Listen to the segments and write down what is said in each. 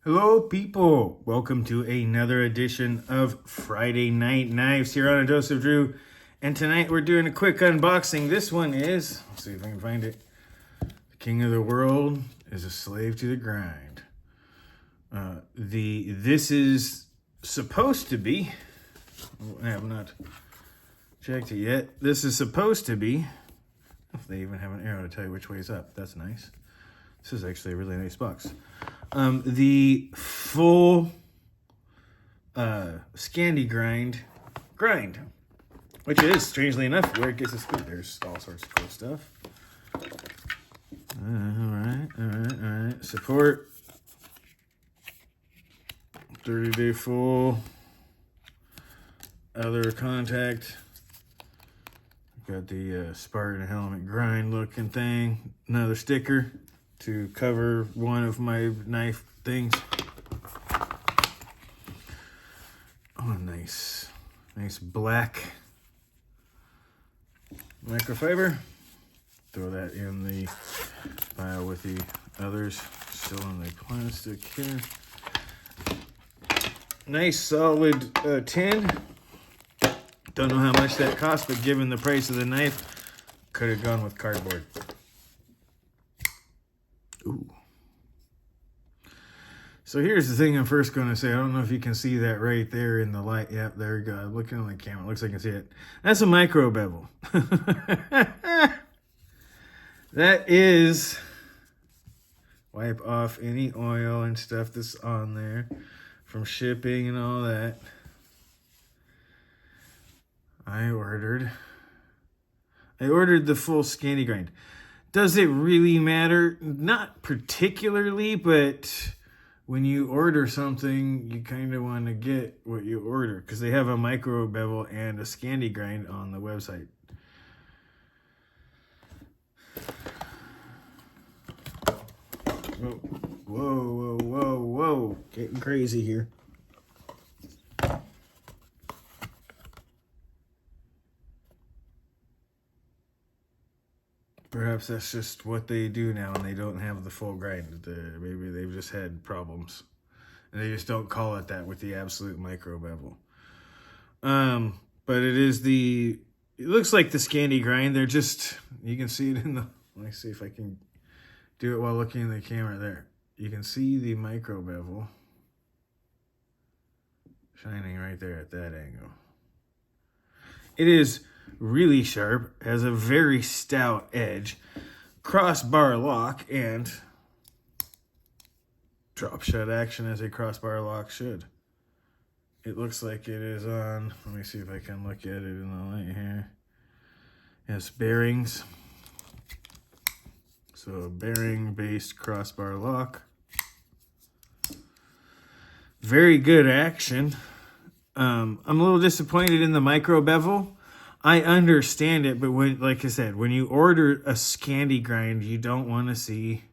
Hello, people. Welcome to another edition of Friday Night Knives here on A Dose of Drew. And tonight we're doing a quick unboxing. This one is, let's see if I can find it. The King of the World is a Slave to the Grind. This is supposed to be, I have not checked it yet. This is supposed to be, if they even have an arrow to tell you which way is up, that's nice. This is actually a really nice box. The full Scandi grind, which is, strangely enough, where it gets its food. There's all sorts of cool stuff. All right. Support. 30-day full. Other contact. Got the Spartan helmet grind looking thing. Another sticker to cover one of my knife things. Oh, nice black microfiber. Throw that in the pile with the others. Still in the plastic here. Nice solid tin. Don't know how much that cost, but given the price of the knife, could have gone with cardboard. Ooh. So here's the thing I'm first going to say. I don't know if you can see that right there in the light. Yep, there you go. I'm looking on the camera. Looks like I can see it. That's a micro bevel. That is, wipe off any oil and stuff that's on there from shipping and all that. I ordered the full Scandi grind. Does it really matter? Not particularly, but when you order something, you kind of want to get what you order because they have a micro bevel and a Scandi grind on the website. Whoa. Getting crazy here. Perhaps that's just what they do now and they don't have the full grind. Maybe they've just had problems. And they just don't call it that with the absolute micro bevel. But it looks like the Scandi grind. They're just, you can see it in the, let me see if I can do it while looking in the camera there. You can see the micro bevel shining right there at that angle. It is really sharp, has a very stout edge, crossbar lock, and drop shut action as a crossbar lock should. It looks like it is on, let me see if I can look at it in the light here. Yes, bearings. So bearing based crossbar lock. Very good action. I'm a little disappointed in the micro bevel. I understand it, but when, like I said, when you order a Scandi grind, you don't want to see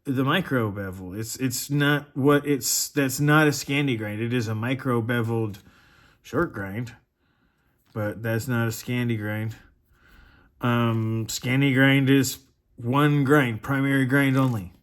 the micro bevel. That's not a Scandi grind. It is a micro beveled short grind, but that's not a Scandi grind. Scandi grind is one grind, primary grind only,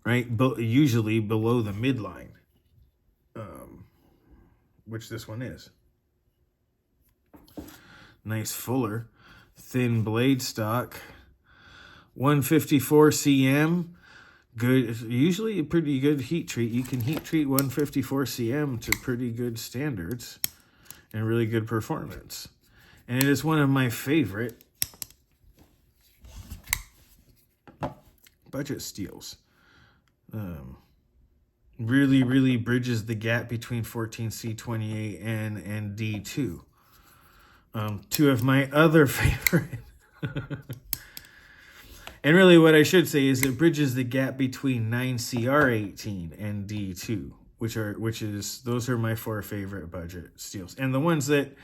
right? But usually below the midline, which this one is. Nice fuller, thin blade stock, 154 cm, good, usually a pretty good heat treat. You can heat treat 154 cm to pretty good standards and really good performance. And it is one of my favorite budget steels. Really bridges the gap between 14C28N and D2. Two of my other favorite. And really what I should say is it bridges the gap between 9CR18 and D2, those are my four favorite budget steels. And the ones that,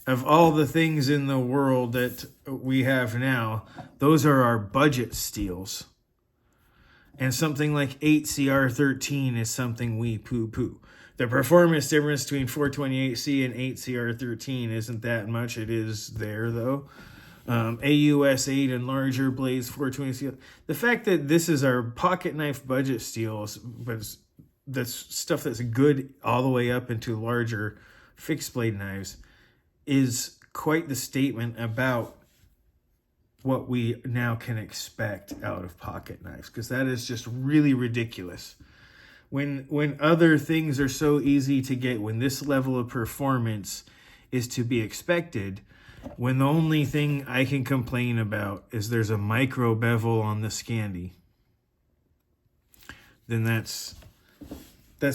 of all the things in the world that we have now, those are our budget steels. And something like 8CR13 is something we poo-poo. The performance difference between 428C and 8CR13 isn't that much. It is there, though. AUS 8 and larger blades, 420 steel. The fact that this is our pocket knife budget steels, but that's stuff that's good all the way up into larger fixed blade knives, is quite the statement about what we now can expect out of pocket knives, because that is just really ridiculous. When other things are so easy to get, when this level of performance is to be expected, when the only thing I can complain about is there's a micro bevel on the Scandi, then that's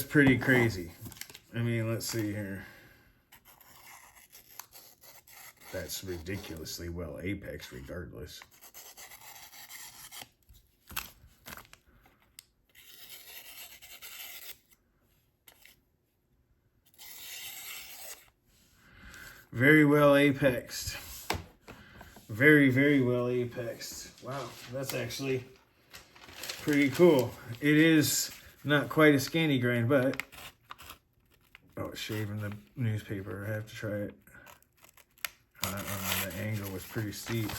pretty crazy. I mean, let's see here. That's ridiculously well apexed regardless. Very well apexed. Very, very well apexed. Wow, that's actually pretty cool. It is not quite a Scandi grind, but... Oh, it's shaving the newspaper. I have to try it. The angle was pretty steep.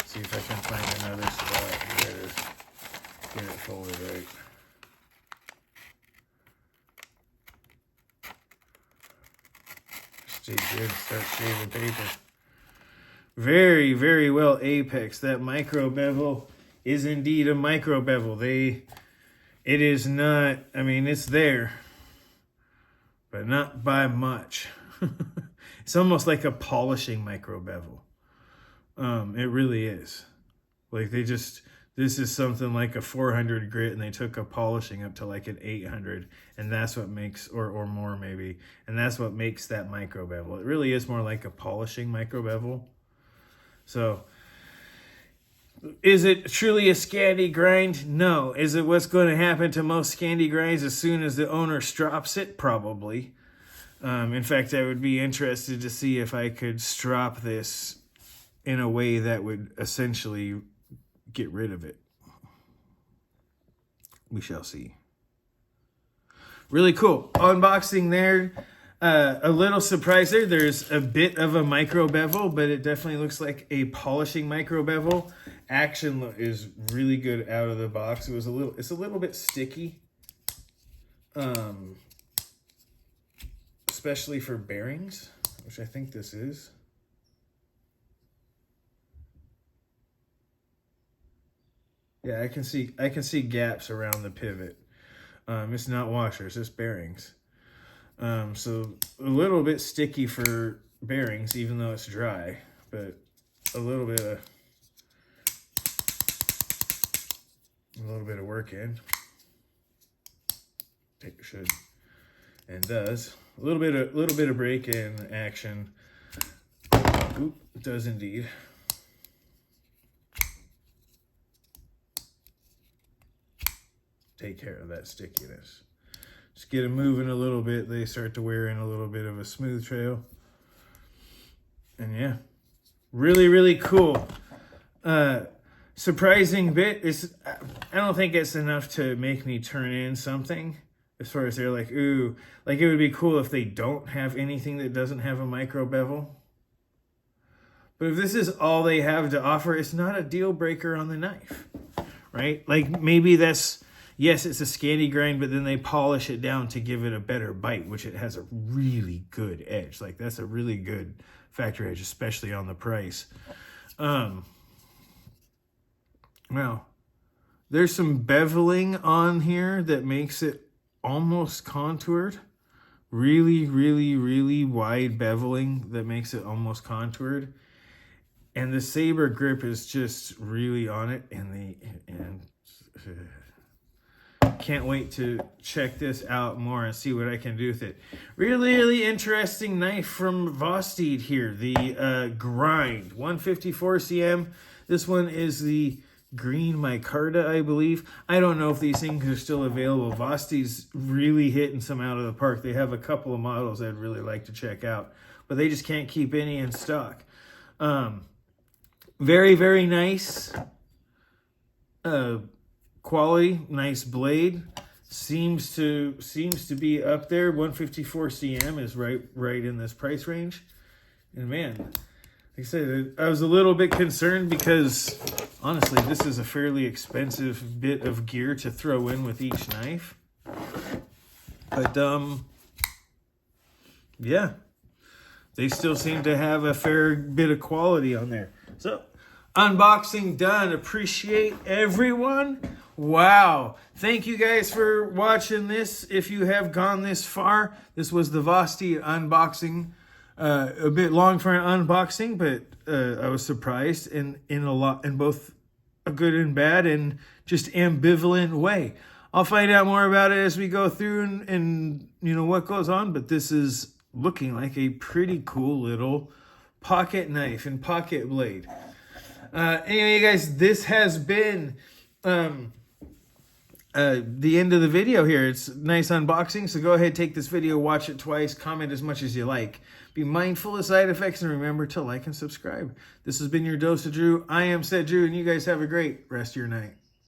See if I can find another spot. There it is. Get it folded right. Stay good. Start shaving paper. Very, very well apex. That micro bevel is indeed a micro bevel. It is not, I mean, it's there, but not by much. It's almost like a polishing micro bevel. It really is. Like this is something like a 400 grit, and they took a polishing up to like an 800, and that's what makes, or more maybe, and that's what makes that micro bevel. It really is more like a polishing micro bevel. So, is it truly a Scandi grind? No. Is it what's going to happen to most Scandi grinds as soon as the owner strops it? Probably. In fact, I would be interested to see if I could strop this in a way that would essentially get rid of it. We shall see. Really cool. Unboxing there. A little surprise there. There's a bit of a micro bevel, but it definitely looks like a polishing micro bevel. Action is really good out of the box. It's a little bit sticky. Especially for bearings, which I think this is. Yeah, I can see gaps around the pivot. It's not washers, it's bearings. So a little bit sticky for bearings, even though it's dry, but a little bit of work in. It should and does. A little bit of break-in action. Oop, it does indeed. Take care of that stickiness. Just get them moving a little bit. They start to wear in a little bit of a smooth trail. And yeah, really, really cool. Surprising bit is, I don't think it's enough to make me turn in something. As far as they're like, ooh, like it would be cool if they don't have anything that doesn't have a micro bevel. But if this is all they have to offer, it's not a deal breaker on the knife, right? Like maybe that's, yes, it's a Scandi grind, but then they polish it down to give it a better bite, which it has a really good edge. Like that's a really good factory edge, especially on the price. Now, there's some beveling on here that makes it almost contoured. Really, really, really wide beveling that makes it almost contoured. And the saber grip is just really on it. And can't wait to check this out more and see what I can do with it. Really, really interesting knife from Vosteed here. The Grind 154 cm. This one is the green micarta, I believe. I don't know if these things are still available. Vosteed's really hitting some out of the park. They have a couple of models I'd really like to check out, but they just can't keep any in stock. Very, very nice quality, nice blade. Seems to be up there. 154 cm is right in this price range. And man, Like I said, I was a little bit concerned because, honestly, this is a fairly expensive bit of gear to throw in with each knife. But, yeah, they still seem to have a fair bit of quality on there. So, unboxing done. Appreciate everyone. Wow. Thank you guys for watching this. If you have gone this far, this was the Vosteed unboxing. A bit long for an unboxing, but I was surprised in both a good and bad and just ambivalent way. I'll find out more about it as we go through and you know what goes on, but this is looking like a pretty cool little pocket knife and pocket blade. Anyway, guys, this has been the end of the video here. It's a nice unboxing, so go ahead, take this video, watch it twice, comment as much as you like. Be mindful of side effects, and remember to like and subscribe. This has been your Dose of Drew. I am said Drew, and you guys have a great rest of your night.